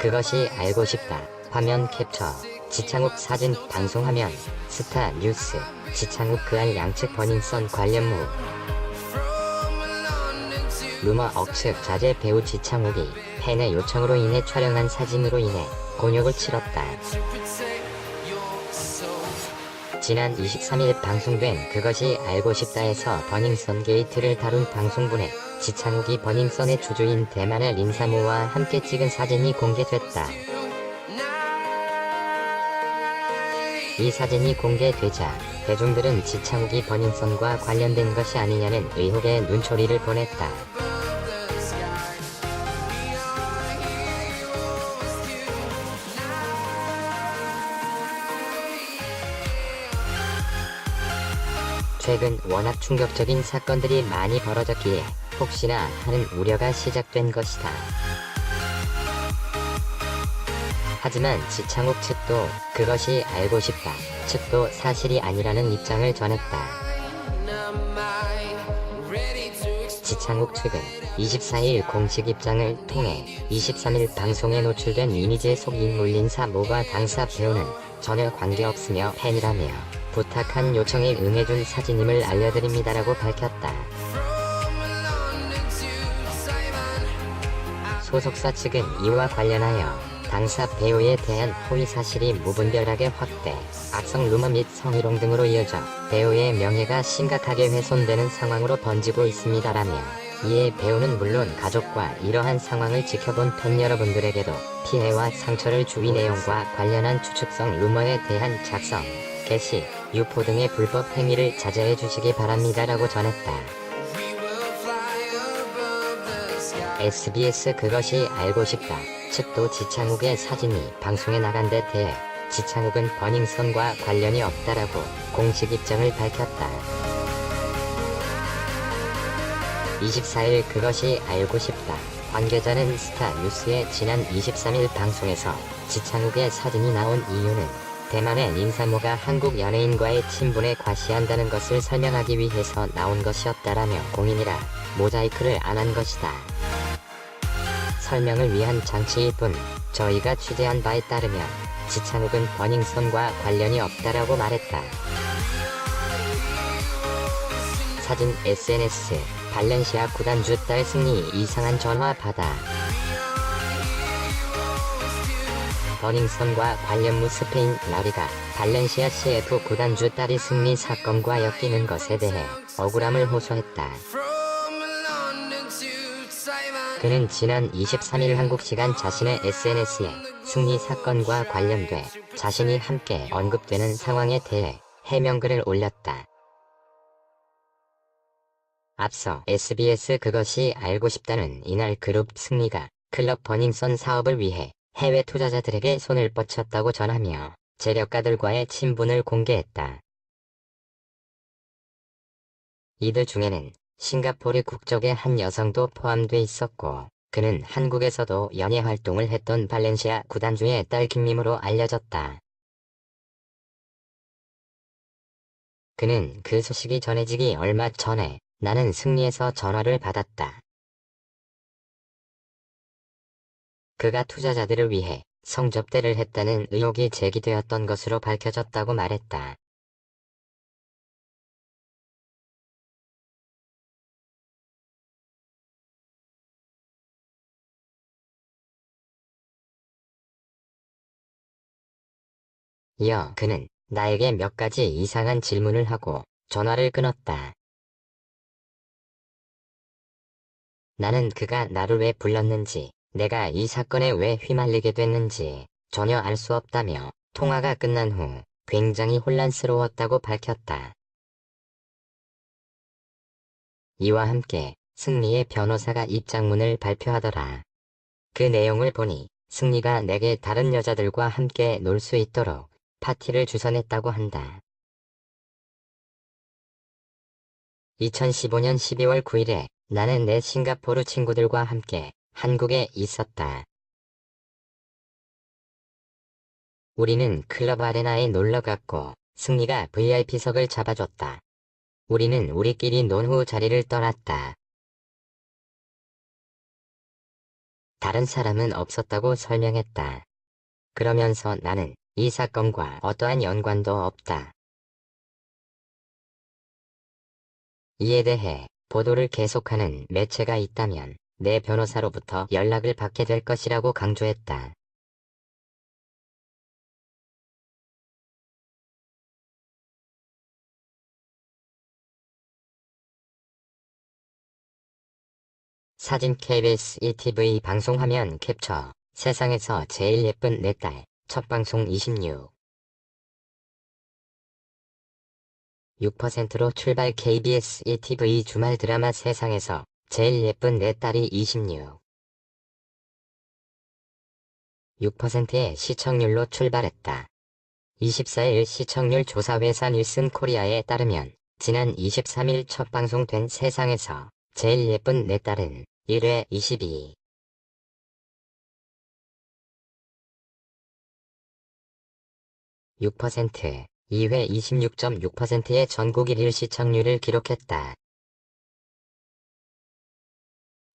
그것이 알고 싶다. 화면 캡처. 지창욱 사진 방송화면. 스타 뉴스. 지창욱 그알 양측 버닝썬 관련무. 루머 억측 자제. 배우 지창욱이 팬의 요청으로 인해 촬영한 사진으로 인해 곤욕을 치렀다. 지난 23일 방송된 그것이 알고 싶다에서 버닝썬 게이트를 다룬 방송분에 지창욱이 버닝썬의 주주인 대만의 린사모와 함께 찍은 사진이 공개됐다. 이 사진이 공개되자 대중들은 지창욱이 버닝썬과 관련된 것이 아니냐는 의혹의 눈초리를 보냈다. 최근 워낙 충격적인 사건들이 많이 벌어졌기에 혹시나 하는 우려가 시작된 것이다. 하지만 지창욱 측도 그것이 알고 싶다 측도 사실이 아니라는 입장을 전했다. 지창욱 측은 24일 공식 입장을 통해 23일 방송에 노출된 이미지의 속인물 린사모와 당사 배우는 전혀 관계없으며 팬이라며 부탁한 요청에 응해준 사진임을 알려드립니다라고 밝혔다. 소속사 측은 이와 관련하여 당사 배우에 대한 허위 사실이 무분별하게 확대, 악성 루머 및 성희롱 등으로 이어져 배우의 명예가 심각하게 훼손되는 상황으로 번지고 있습니다라며 이에 배우는 물론 가족과 이러한 상황을 지켜본 팬 여러분들에게도 피해와 상처를 주위 내용과 관련한 추측성 루머에 대한 작성, 게시, 유포 등의 불법 행위를 자제해 주시기 바랍니다라고 전했다. SBS 그것이 알고 싶다 측도 지창욱의 사진이 방송에 나간 데 대해 지창욱은 버닝썬과 관련이 없다라고 공식 입장을 밝혔다. 24일 그것이 알고 싶다. 관계자는 스타 뉴스의 지난 23일 방송에서 지창욱의 사진이 나온 이유는 대만의 린사모가 한국 연예인과의 친분에 과시한다는 것을 설명하기 위해서 나온 것이었다라며 공인이라 모자이크를 안 한 것이다. 설명을 위한 장치일 뿐 저희가 취재한 바에 따르면 지창욱은 버닝썬과 관련이 없다라고 말했다. 사진 SNS 발렌시아 구단주 딸 승리 이상한 전화 받아. 버닝썬과 관련무 스페인 라리가 발렌시아 CF 구단주 딸이 승리 사건과 엮이는 것에 대해 억울함을 호소했다. 그는 지난 23일 한국 시간 자신의 SNS에 승리 사건과 관련돼 자신이 함께 언급되는 상황에 대해 해명글을 올렸다. 앞서 SBS 그것이 알고 싶다는 이날 그룹 승리가 클럽 버닝썬 사업을 위해 해외 투자자들에게 손을 뻗쳤다고 전하며 재력가들과의 친분을 공개했다. 이들 중에는 싱가포르 국적의 한 여성도 포함돼 있었고 그는 한국에서도 연예 활동을 했던 발렌시아 구단주의 딸 김미모로 알려졌다. 그는 그 소식이 전해지기 얼마 전에 나는 승리에서 전화를 받았다. 그가 투자자들을 위해 성접대를 했다는 의혹이 제기되었던 것으로 밝혀졌다고 말했다. 이어 그는 나에게 몇 가지 이상한 질문을 하고 전화를 끊었다. 나는 그가 나를 왜 불렀는지, 내가 이 사건에 왜 휘말리게 됐는지 전혀 알 수 없다며 통화가 끝난 후 굉장히 혼란스러웠다고 밝혔다. 이와 함께 승리의 변호사가 입장문을 발표하더라. 그 내용을 보니 승리가 내게 다른 여자들과 함께 놀 수 있도록 파티를 주선했다고 한다. 2015년 12월 9일에 나는 내 싱가포르 친구들과 함께 한국에 있었다. 우리는 클럽 아레나에 놀러 갔고 승리가 VIP석을 잡아줬다. 우리는 우리끼리 논 후 자리를 떠났다. 다른 사람은 없었다고 설명했다. 그러면서 나는 이 사건과 어떠한 연관도 없다. 이에 대해 보도를 계속하는 매체가 있다면 내 변호사로부터 연락을 받게 될 것이라고 강조했다. 사진 KBS ETV 방송화면 캡처. 세상에서 제일 예쁜 내 딸. 첫 방송 26. 6%로 출발 KBS ETV 주말 드라마 세상에서 제일 예쁜 내 딸이 26. 6%의 시청률로 출발했다. 24일 시청률 조사회사 닐슨 코리아에 따르면 지난 23일 첫 방송된 세상에서 제일 예쁜 내 딸은 1회 22. 6%, 2회 26.6%의 전국 1일 시청률을 기록했다.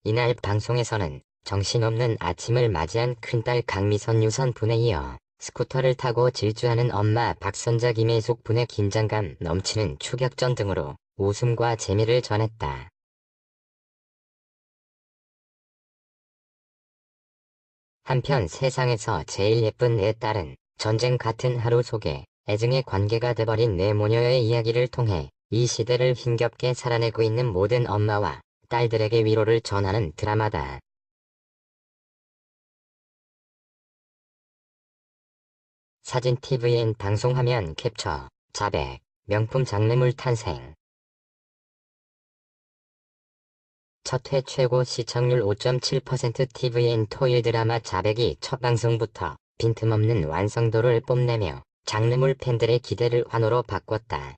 이날 방송에서는 정신없는 아침을 맞이한 큰딸 강미선 유선 분에 이어 스쿠터를 타고 질주하는 엄마 박선자 김혜숙 분의 긴장감 넘치는 추격전 등으로 웃음과 재미를 전했다. 한편 세상에서 제일 예쁜 내 딸은 전쟁 같은 하루 속에 애증의 관계가 돼버린 내 모녀의 이야기를 통해 이 시대를 힘겹게 살아내고 있는 모든 엄마와 딸들에게 위로를 전하는 드라마다. 사진 TVN 방송화면 캡처. 자백. 명품 장르물 탄생. 첫 회 최고 시청률 5.7% TVN 토일 드라마 자백이 첫 방송부터 빈틈없는 완성도를 뽐내며 장르물 팬들의 기대를 환호로 바꿨다.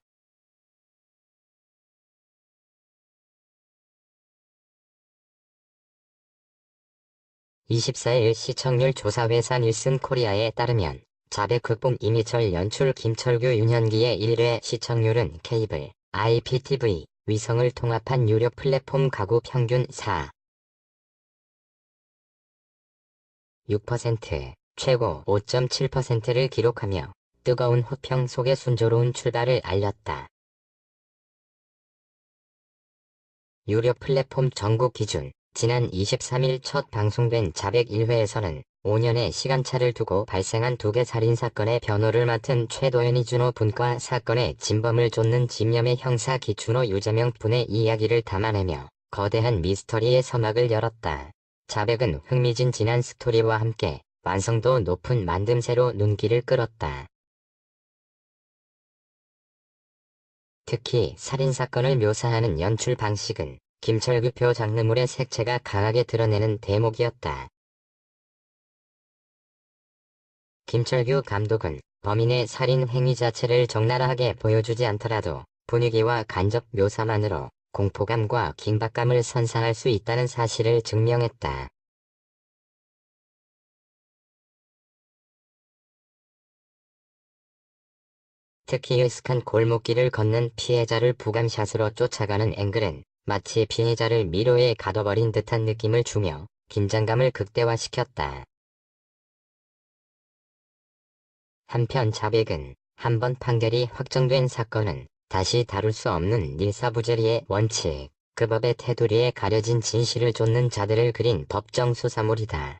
(24일) 시청률 조사회사 닐슨 코리아에 따르면 자백 극본 이미철 연출 김철규 윤현기의 1회 시청률은 케이블, IPTV, 위성을 통합한 유료 플랫폼 가구 평균 4. 6%, 최고 5.7%를 기록하며 뜨거운 호평 속에 순조로운 출발을 알렸다. 유료 플랫폼 전국 기준 지난 23일 첫 방송된 자백 1회에서는 5년의 시간차를 두고 발생한 2개 살인사건의 변호를 맡은 최도연 이준호 분과 사건의 진범을 쫓는 집념의 형사 기준호 유재명 분의 이야기를 담아내며 거대한 미스터리의 서막을 열었다. 자백은 흥미진진한 스토리와 함께 완성도 높은 만듦새로 눈길을 끌었다. 특히 살인사건을 묘사하는 연출 방식은 김철규표 장르물의 색채가 강하게 드러내는 대목이었다. 김철규 감독은 범인의 살인 행위 자체를 적나라하게 보여주지 않더라도 분위기와 간접 묘사만으로 공포감과 긴박감을 선사할 수 있다는 사실을 증명했다. 특히 으슥한 골목길을 걷는 피해자를 부감샷으로 쫓아가는 앵글은 마치 피해자를 미로에 가둬버린 듯한 느낌을 주며 긴장감을 극대화시켰다. 한편 자백은 한 번 판결이 확정된 사건은 다시 다룰 수 없는 일사부재리의 원칙, 그 법의 테두리에 가려진 진실을 쫓는 자들을 그린 법정 수사물이다.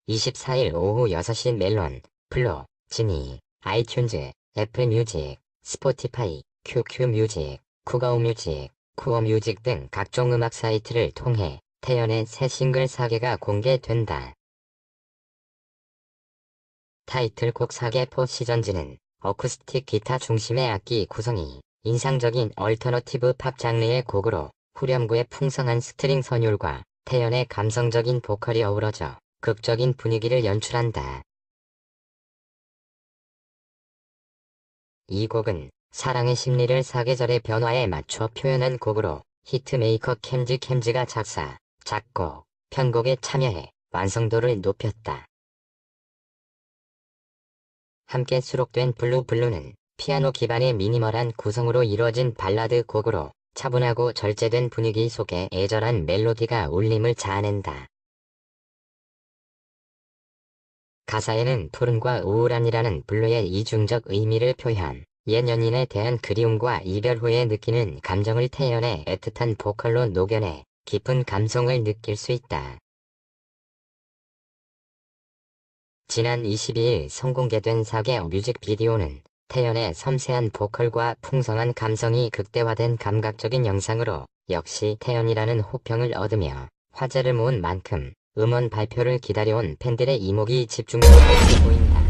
24일 오후 6시 멜론, 플로, 지니, 아이튠즈, 애플뮤직, 스포티파이, QQ뮤직, 쿠가오뮤직, 쿠어뮤직 등 각종 음악 사이트를 통해 태연의 새 싱글 4개가 공개된다. 타이틀곡 4개 시전지는 어쿠스틱 기타 중심의 악기 구성이 인상적인 얼터너티브 팝 장르의 곡으로 후렴구의 풍성한 스트링 선율과 태연의 감성적인 보컬이 어우러져 극적인 분위기를 연출한다. 이 곡은 사랑의 심리를 사계절의 변화에 맞춰 표현한 곡으로 히트메이커 캠지가 작사, 작곡, 편곡에 참여해 완성도를 높였다. 함께 수록된 블루는 피아노 기반의 미니멀한 구성으로 이루어진 발라드 곡으로 차분하고 절제된 분위기 속에 애절한 멜로디가 울림을 자아낸다. 가사에는 푸른과 우울한이라는 블루의 이중적 의미를 표현, 옛 연인에 대한 그리움과 이별 후에 느끼는 감정을 태연의 애틋한 보컬로 녹여내 깊은 감성을 느낄 수 있다. 지난 22일 선공개된 4개 뮤직비디오는 태연의 섬세한 보컬과 풍성한 감성이 극대화된 감각적인 영상으로 역시 태연이라는 호평을 얻으며 화제를 모은 만큼 음원 발표를 기다려온 팬들의 이목이 집중되고 보인다.